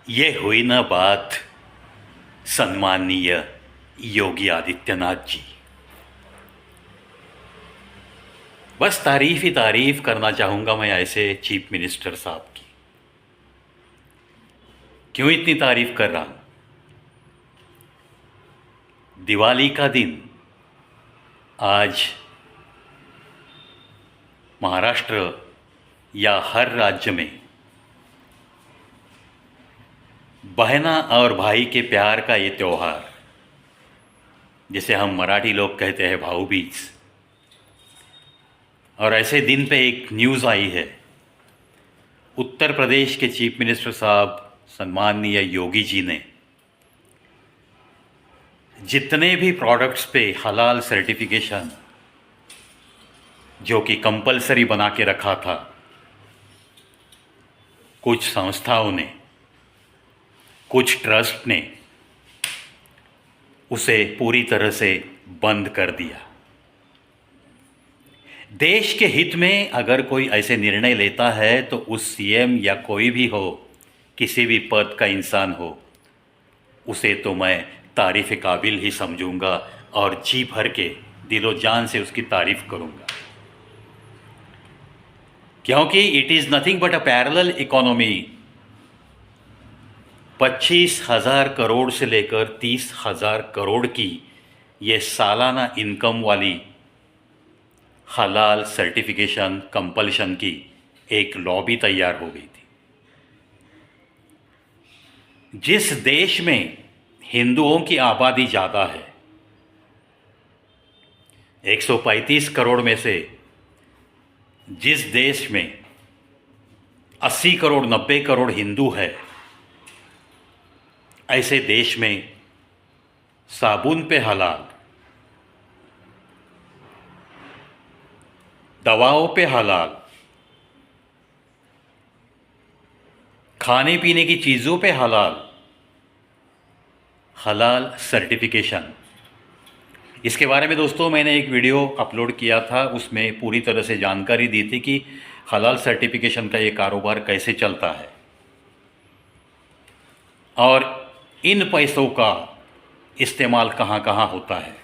ये हुई ना बात सम्माननीय योगी आदित्यनाथ जी। बस तारीफ ही तारीफ करना चाहूँगा मैं ऐसे चीफ मिनिस्टर साहब की। क्यों इतनी तारीफ कर रहा हूँ? दिवाली का दिन आज महाराष्ट्र या हर राज्य में बहना और भाई के प्यार का ये त्यौहार, जिसे हम मराठी लोग कहते हैं भाऊबीज। और ऐसे दिन पे एक न्यूज़ आई है, उत्तर प्रदेश के चीफ मिनिस्टर साहब सम्माननीय योगी जी ने जितने भी प्रोडक्ट्स पे हलाल सर्टिफिकेशन जो कि कंपलसरी बना के रखा था, कुछ संस्थाओं ने, कुछ ट्रस्ट ने उसे पूरी तरह से बंद कर दिया। देश के हित में अगर कोई ऐसे निर्णय लेता है तो उस सीएम या कोई भी हो, किसी भी पद का इंसान हो, उसे तो मैं तारीफ़ काबिल ही समझूंगा और जी भर के दिलो जान से उसकी तारीफ़ करूंगा, क्योंकि it is nothing but a parallel economy. 25,000 crore से लेकर 30,000 करोड़ की ये सालाना इनकम वाली हलाल सर्टिफिकेशन कंपल्शन की एक लॉबी तैयार हो गई थी। जिस देश में हिंदुओं की आबादी ज़्यादा है, 135 करोड़ में से जिस देश में 80 करोड़ 90 करोड़ हिंदू है, ऐसे देश में साबुन पे हलाल, दवाओं पे हलाल, खाने पीने की चीज़ों पे हलाल, हलाल सर्टिफिकेशन। इसके बारे में दोस्तों मैंने एक वीडियो अपलोड किया था, उसमें पूरी तरह से जानकारी दी थी कि हलाल सर्टिफिकेशन का ये कारोबार कैसे चलता है और इन पैसों का इस्तेमाल कहाँ कहाँ होता है।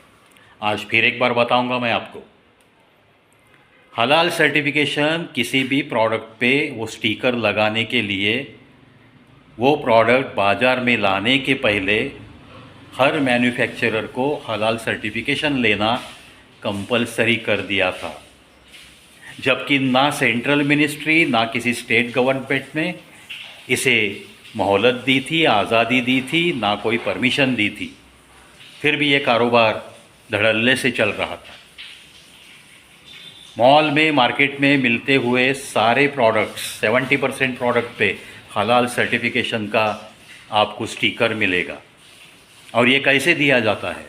आज फिर एक बार बताऊंगा मैं आपको। हलाल सर्टिफिकेशन किसी भी प्रोडक्ट पे वो स्टिकर लगाने के लिए, वो प्रोडक्ट बाज़ार में लाने के पहले हर मैन्युफैक्चरर को हलाल सर्टिफिकेशन लेना कंपलसरी कर दिया था, जबकि ना सेंट्रल मिनिस्ट्री ना किसी स्टेट गवर्नमेंट ने इसे मोहलत दी थी, आज़ादी दी थी, ना कोई परमिशन दी थी। फिर भी ये कारोबार धड़ल्ले से चल रहा था। मॉल में, मार्केट में मिलते हुए सारे प्रोडक्ट्स, 70% प्रोडक्ट पे हलाल सर्टिफिकेशन का आपको स्टिकर मिलेगा। और ये कैसे दिया जाता है?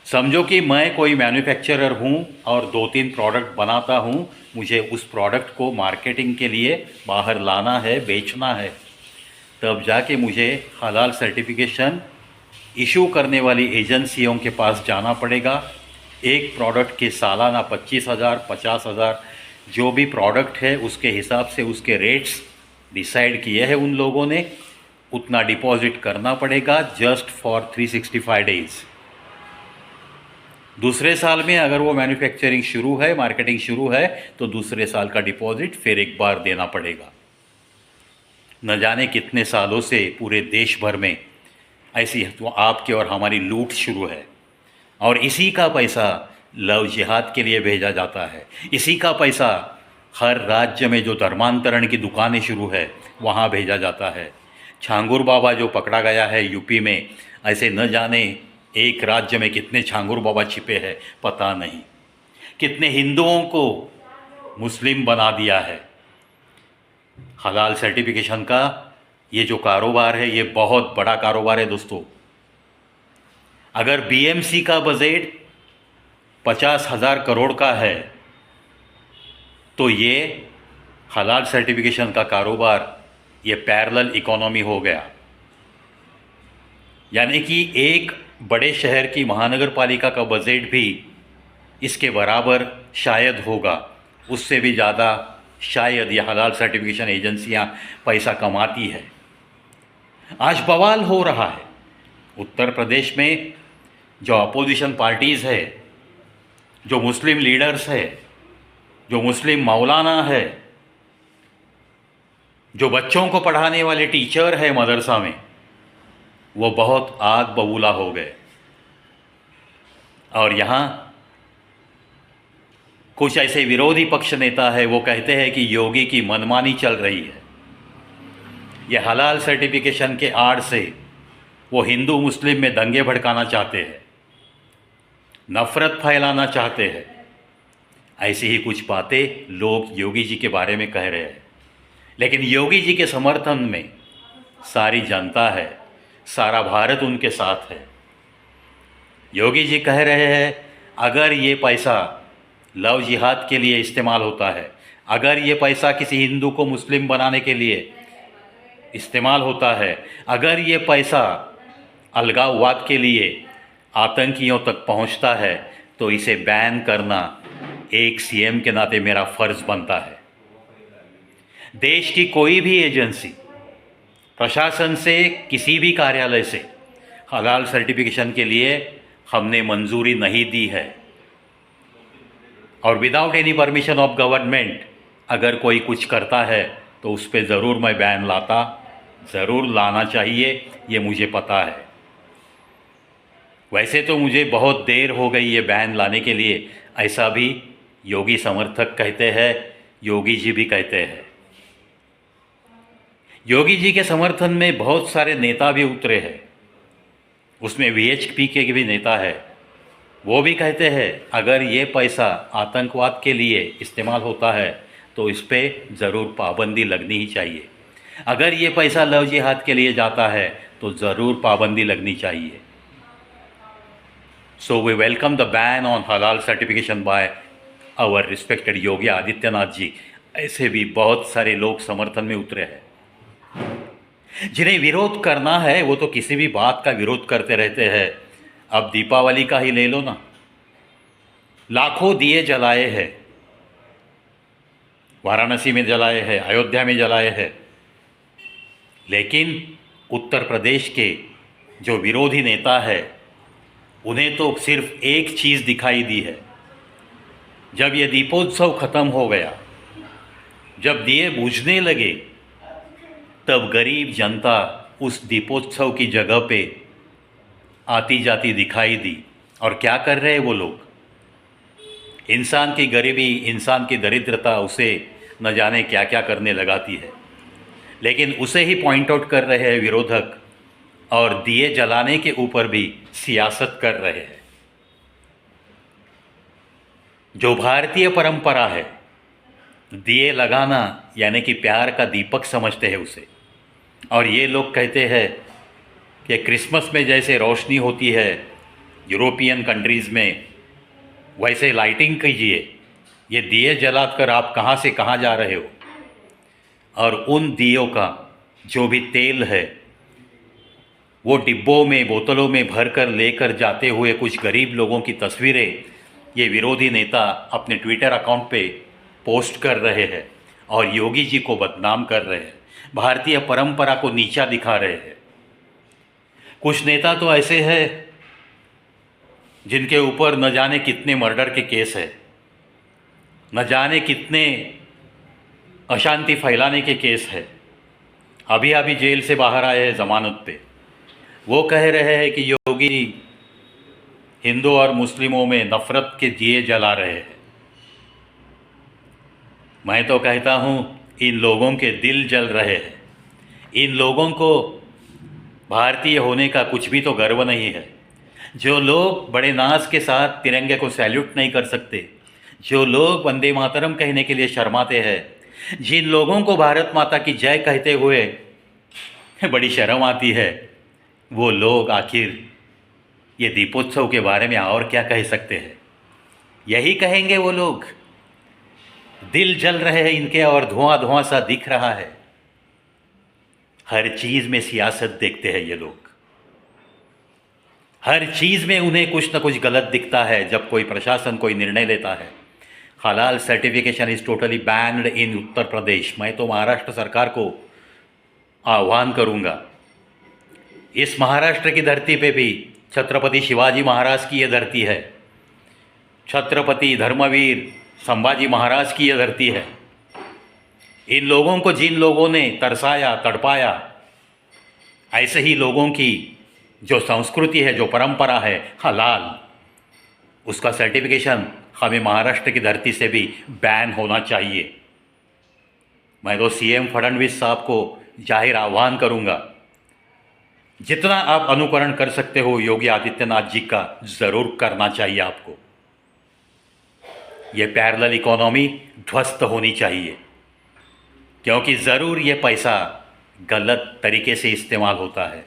समझो कि मैं कोई मैन्युफैक्चरर हूँ और 2-3 प्रोडक्ट बनाता हूँ, मुझे उस प्रोडक्ट को मार्केटिंग के लिए बाहर लाना है, बेचना है, तब जाके मुझे हलाल सर्टिफिकेशन इशू करने वाली एजेंसियों के पास जाना पड़ेगा। एक प्रोडक्ट के सालाना 25,000, 50,000 जो भी प्रोडक्ट है उसके हिसाब से उसके रेट्स डिसाइड किए हैं उन लोगों ने, उतना डिपॉजिट करना पड़ेगा जस्ट फॉर 365 डेज़। दूसरे साल में अगर वो मैन्युफैक्चरिंग शुरू है, मार्केटिंग शुरू है, तो दूसरे साल का डिपॉजिट फिर एक बार देना पड़ेगा। न जाने कितने सालों से पूरे देश भर में ऐसी तो आपके और हमारी लूट शुरू है, और इसी का पैसा लव जिहाद के लिए भेजा जाता है। इसी का पैसा हर राज्य में जो धर्मांतरण की दुकानें शुरू है वहाँ भेजा जाता है। छांगुर बाबा जो पकड़ा गया है यूपी में, ऐसे न जाने एक राज्य में कितने छांगुर बाबा छिपे हैं पता नहीं। कितने हिंदुओं को मुस्लिम बना दिया है। हलाल सर्टिफिकेशन का ये जो कारोबार है, ये बहुत बड़ा कारोबार है दोस्तों। अगर बीएमसी का बजट 50,000 करोड़ का है, तो ये हलाल सर्टिफिकेशन का कारोबार ये पैरेलल इकोनॉमी हो गया। यानी कि एक बड़े शहर की महानगर पालिका का बजट भी इसके बराबर शायद होगा, उससे भी ज़्यादा शायद ये हलाल सर्टिफिकेशन एजेंसियां पैसा कमाती है। आज बवाल हो रहा है उत्तर प्रदेश में। जो अपोजिशन पार्टीज़ है, जो मुस्लिम लीडर्स है, जो मुस्लिम मौलाना है, जो बच्चों को पढ़ाने वाले टीचर है मदरसा में, वो बहुत आग बबूला हो गए। और यहाँ कुछ ऐसे विरोधी पक्ष नेता है, वो कहते हैं कि योगी की मनमानी चल रही है। ये हलाल सर्टिफिकेशन के आड़ से वो हिंदू मुस्लिम में दंगे भड़काना चाहते हैं, नफ़रत फैलाना चाहते हैं। ऐसी ही कुछ बातें लोग योगी जी के बारे में कह रहे हैं। लेकिन योगी जी के समर्थन में सारी जनता है, सारा भारत उनके साथ है। योगी जी कह रहे हैं अगर ये पैसा लव जिहाद के लिए इस्तेमाल होता है, अगर ये पैसा किसी हिंदू को मुस्लिम बनाने के लिए इस्तेमाल होता है, अगर ये पैसा अलगाववाद के लिए आतंकियों तक पहुंचता है, तो इसे बैन करना एक सीएम के नाते मेरा फ़र्ज़ बनता है। देश की कोई भी एजेंसी, प्रशासन से, किसी भी कार्यालय से हलाल सर्टिफिकेशन के लिए हमने मंजूरी नहीं दी है। और without any permission of government अगर कोई कुछ करता है तो उस पर ज़रूर मैं बैन ज़रूर लाना चाहिए, ये मुझे पता है। वैसे तो मुझे बहुत देर हो गई ये बैन लाने के लिए, ऐसा भी योगी समर्थक कहते हैं, योगी जी भी कहते हैं। योगी जी के समर्थन में बहुत सारे नेता भी उतरे हैं, उसमें वीएचपी के भी नेता है। वो भी कहते हैं अगर ये पैसा आतंकवाद के लिए इस्तेमाल होता है तो इस पर ज़रूर पाबंदी लगनी ही चाहिए। अगर ये पैसा लव जिहाद के लिए जाता है तो ज़रूर पाबंदी लगनी चाहिए। So we welcome the ban on हलाल certification by our respected Yogi Adityanath ji. ऐसे भी बहुत सारे लोग समर्थन में उतरे हैं। जिन्हें विरोध करना है वो तो किसी भी बात का विरोध करते रहते हैं। अब दीपावली का ही ले लो ना, लाखों दिए जलाए हैं, वाराणसी में जलाए हैं, अयोध्या में जलाए हैं। लेकिन उत्तर प्रदेश के जो विरोधी नेता है उन्हें तो सिर्फ एक चीज़ दिखाई दी है। जब ये दीपोत्सव ख़त्म हो गया, जब दिए बुझने लगे, तब गरीब जनता उस दीपोत्सव की जगह पे आती जाती दिखाई दी। और क्या कर रहे हैं वो लोग? इंसान की गरीबी, इंसान की दरिद्रता उसे न जाने क्या क्या करने लगाती है, लेकिन उसे ही पॉइंट आउट कर रहे हैं विरोधक, और दिए जलाने के ऊपर भी सियासत कर रहे हैं। जो भारतीय परंपरा है, दिए लगाना यानी कि प्यार का दीपक समझते हैं उसे। और ये लोग कहते हैं कि क्रिसमस में जैसे रोशनी होती है यूरोपियन कंट्रीज़ में, वैसे लाइटिंग कीजिए। ये दिए जलाकर आप कहाँ से कहाँ जा रहे हो? और उन दियों का जो भी तेल है वो डिब्बों में, बोतलों में भरकर लेकर जाते हुए कुछ गरीब लोगों की तस्वीरें ये विरोधी नेता अपने ट्विटर अकाउंट पे पोस्ट कर रहे हैं और योगी जी को बदनाम कर रहे हैं, भारतीय परंपरा को नीचा दिखा रहे हैं। कुछ नेता तो ऐसे हैं जिनके ऊपर न जाने कितने मर्डर के केस है, न जाने कितने अशांति फैलाने के केस है, अभी अभी जेल से बाहर आए हैं ज़मानत पे। वो कह रहे हैं कि योगी हिंदू और मुस्लिमों में नफ़रत के दिए जला रहे हैं। मैं तो कहता हूँ इन लोगों के दिल जल रहे हैं। इन लोगों को भारतीय होने का कुछ भी तो गर्व नहीं है। जो लोग बड़े नाज के साथ तिरंगे को सैल्यूट नहीं कर सकते, जो लोग वंदे मातरम कहने के लिए शर्माते हैं, जिन लोगों को भारत माता की जय कहते हुए बड़ी शर्म आती है, वो लोग आखिर ये दीपोत्सव के बारे में और क्या कह सकते हैं? यही कहेंगे वो लोग। दिल जल रहे हैं इनके और धुआं धुआं सा दिख रहा है। हर चीज़ में सियासत देखते हैं ये लोग, हर चीज़ में उन्हें कुछ ना कुछ गलत दिखता है। जब कोई प्रशासन कोई निर्णय लेता है, हलाल सर्टिफिकेशन इज़ टोटली बैन्ड इन उत्तर प्रदेश, मैं तो महाराष्ट्र सरकार को आह्वान करूंगा इस महाराष्ट्र की धरती पे भी छत्रपति शिवाजी महाराज की यह धरती है, छत्रपति धर्मवीर संभाजी महाराज की यह धरती है। इन लोगों को जिन लोगों ने तरसाया, तड़पाया, ऐसे ही लोगों की जो संस्कृति है, जो परंपरा है हलाल, उसका सर्टिफिकेशन हमें महाराष्ट्र की धरती से भी बैन होना चाहिए। मैं तो सीएम फडणवीस साहब को जाहिर आह्वान करूंगा, जितना आप अनुकरण कर सकते हो योगी आदित्यनाथ जी का ज़रूर करना चाहिए आपको। ये पैरेलल इकोनॉमी ध्वस्त होनी चाहिए, क्योंकि ज़रूर ये पैसा गलत तरीके से इस्तेमाल होता है।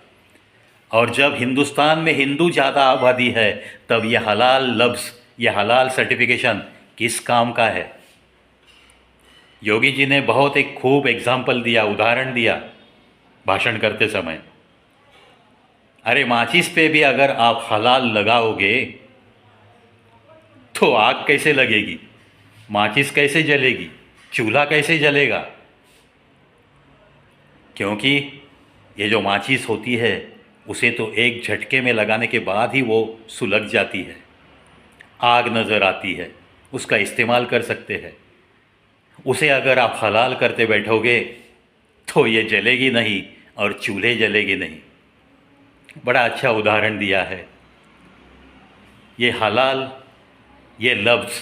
और जब हिंदुस्तान में हिंदू ज़्यादा आबादी है तब ये हलाल लफ्ज़, ये हलाल सर्टिफिकेशन किस काम का है। योगी जी ने बहुत एक खूब एग्जाम्पल दिया, उदाहरण दिया भाषण करते समय। अरे माचिस पे भी अगर आप हलाल लगाओगे तो आग कैसे लगेगी, माचिस कैसे जलेगी, चूल्हा कैसे जलेगा। क्योंकि ये जो माचिस होती है उसे तो एक झटके में लगाने के बाद ही वो सुलग जाती है, आग नज़र आती है, उसका इस्तेमाल कर सकते हैं। उसे अगर आप हलाल करते बैठोगे तो ये जलेगी नहीं और चूल्हे जलेगी नहीं। बड़ा अच्छा उदाहरण दिया है। ये हलाल, ये लफ्ज़,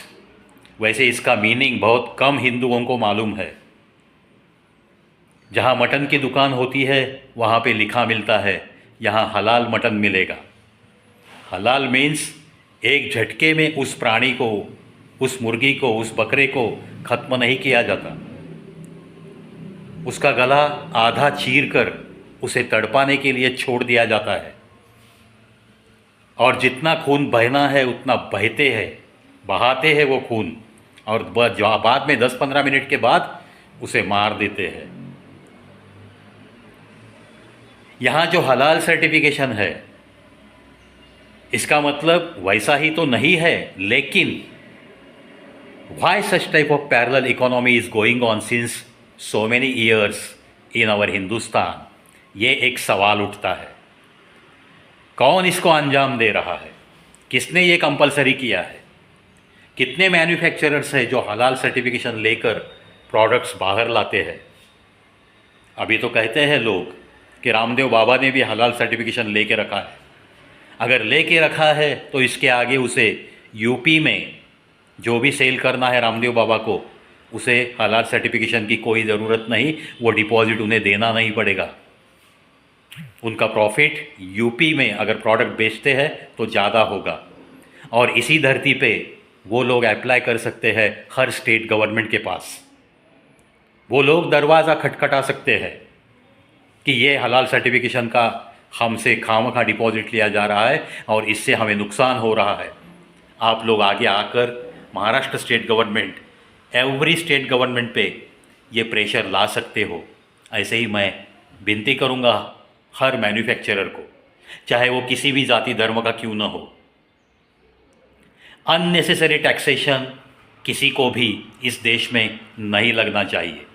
वैसे इसका मीनिंग बहुत कम हिंदुओं को मालूम है। जहाँ मटन की दुकान होती है वहाँ पे लिखा मिलता है यहाँ हलाल मटन मिलेगा। हलाल मीन्स एक झटके में उस प्राणी को, उस मुर्गी को, उस बकरे को ख़त्म नहीं किया जाता। उसका गला आधा चीर कर उसे तड़पाने के लिए छोड़ दिया जाता है, और जितना खून बहना है उतना बहते हैं, बहाते हैं वो खून, और बाद में 10-15 मिनट के बाद उसे मार देते हैं। यहाँ जो हलाल सर्टिफिकेशन है इसका मतलब वैसा ही तो नहीं है, लेकिन why such type of parallel economy is going on since so many years in our Hindustan, ये एक सवाल उठता है। कौन इसको अंजाम दे रहा है, किसने ये कंपलसरी किया है, कितने मैन्युफैक्चरर्स हैं जो हलाल सर्टिफिकेशन लेकर प्रोडक्ट्स बाहर लाते हैं। अभी तो कहते हैं लोग कि रामदेव बाबा ने भी हलाल सर्टिफिकेशन लेके रखा है। अगर लेके रखा है तो इसके आगे उसे यूपी में जो भी सेल करना है रामदेव बाबा को, उसे हलाल सर्टिफिकेशन की कोई ज़रूरत नहीं, वो डिपॉजिट उन्हें देना नहीं पड़ेगा। उनका प्रॉफिट यूपी में अगर प्रोडक्ट बेचते हैं तो ज़्यादा होगा, और इसी धरती पे वो लोग अप्लाई कर सकते हैं हर स्टेट गवर्नमेंट के पास। वो लोग दरवाज़ा खटखटा सकते हैं कि ये हलाल सर्टिफिकेशन का हमसे खामखा डिपॉजिट लिया जा रहा है और इससे हमें नुकसान हो रहा है। आप लोग आगे आकर Maharashtra state government, every state government पे ये प्रेशर ला सकते हो। ऐसे ही मैं विनती करूँगा हर मैन्युफैक्चरर को, चाहे वो किसी भी जाति धर्म का क्यों न हो। अननेसेसरी टैक्सेशन किसी को भी इस देश में नहीं लगना चाहिए।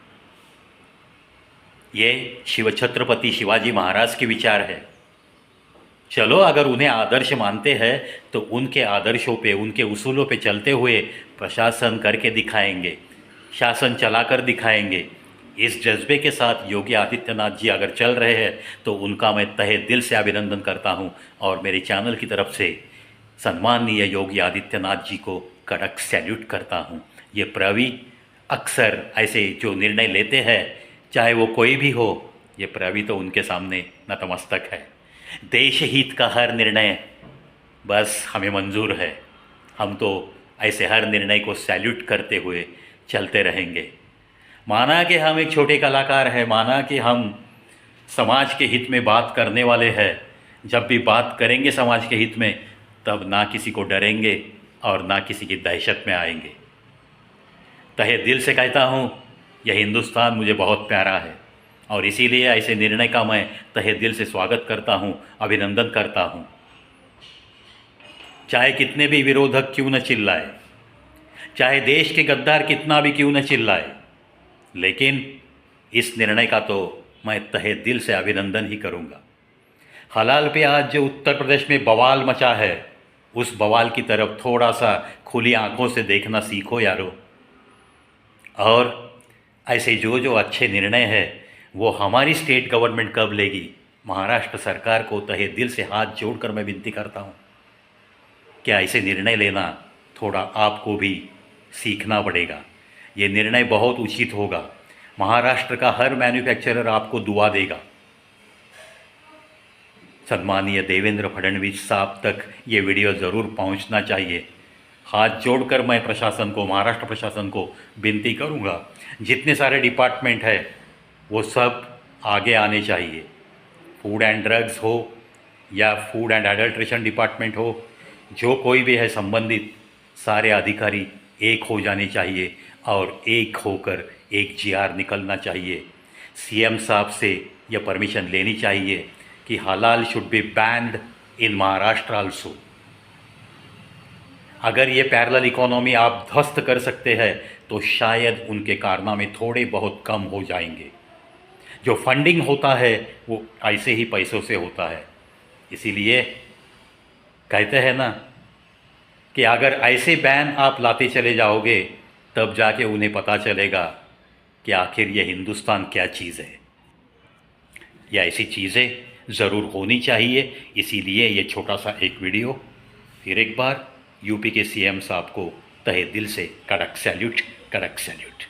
ये छत्रपति शिवाजी महाराज के विचार है। चलो, अगर उन्हें आदर्श मानते हैं तो उनके आदर्शों पे, उनके उसूलों पे चलते हुए प्रशासन करके दिखाएंगे, शासन चलाकर दिखाएंगे। इस जज्बे के साथ योगी आदित्यनाथ जी अगर चल रहे हैं तो उनका मैं तहे दिल से अभिनंदन करता हूं, और मेरे चैनल की तरफ से सम्माननीय योगी आदित्यनाथ जी को कड़क सैल्यूट करता हूं। ये प्रवी अक्सर ऐसे जो निर्णय लेते हैं, चाहे वो कोई भी हो, ये प्रवी तो उनके सामने नतमस्तक है। देश हित का हर निर्णय बस हमें मंजूर है। हम तो ऐसे हर निर्णय को सैल्यूट करते हुए चलते रहेंगे। माना कि हम एक छोटे कलाकार हैं, माना कि हम समाज के हित में बात करने वाले हैं, जब भी बात करेंगे समाज के हित में तब ना किसी को डरेंगे और ना किसी की दहशत में आएंगे। तहे दिल से कहता हूँ, यह हिंदुस्तान मुझे बहुत प्यारा है, और इसीलिए ऐसे निर्णय का मैं तहे दिल से स्वागत करता हूँ, अभिनंदन करता हूँ। चाहे कितने भी विरोधक क्यों न चिल्लाए, चाहे देश के गद्दार कितना भी क्यों न चिल्लाए, लेकिन इस निर्णय का तो मैं तहे दिल से अभिनंदन ही करूँगा। हलाल पे आज जो उत्तर प्रदेश में बवाल मचा है, उस बवाल की तरफ थोड़ा सा खुली आंखों से देखना सीखो यारो। और ऐसे जो जो अच्छे निर्णय है वो हमारी स्टेट गवर्नमेंट कब लेगी, महाराष्ट्र सरकार को तहे दिल से हाथ जोड़कर मैं विनती करता हूँ, क्या ऐसे निर्णय लेना थोड़ा आपको भी सीखना पड़ेगा। ये निर्णय बहुत उचित होगा, महाराष्ट्र का हर मैन्युफैक्चरर आपको दुआ देगा। सन्माननीय देवेंद्र फडणवीस साहब तक ये वीडियो ज़रूर पहुंचना चाहिए। हाथ जोड़कर मैं प्रशासन को, महाराष्ट्र प्रशासन को विनती करूंगा, जितने सारे डिपार्टमेंट है वो सब आगे आने चाहिए। फूड एंड ड्रग्स हो या फूड एंड एडल्ट्रेशन डिपार्टमेंट हो, जो कोई भी है संबंधित, सारे अधिकारी एक हो जाने चाहिए और एक होकर एक जीआर निकलना चाहिए। सीएम साहब से यह परमिशन लेनी चाहिए कि हलाल should be band in Maharashtra also. अगर ये पैरेलल इकोनॉमी आप ध्वस्त कर सकते हैं तो शायद उनके कारनामे थोड़े बहुत कम हो जाएंगे। जो फंडिंग होता है वो ऐसे ही पैसों से होता है, इसीलिए कहते हैं ना कि अगर ऐसे बैन आप लाते चले जाओगे तब जाके उन्हें पता चलेगा कि आखिर ये हिंदुस्तान क्या चीज़ है। या ऐसी चीज़ें ज़रूर होनी चाहिए, इसीलिए ये छोटा सा एक वीडियो। फिर एक बार यूपी के सीएम साहब को तहे दिल से कड़क सैल्यूट, कड़क सैल्यूट।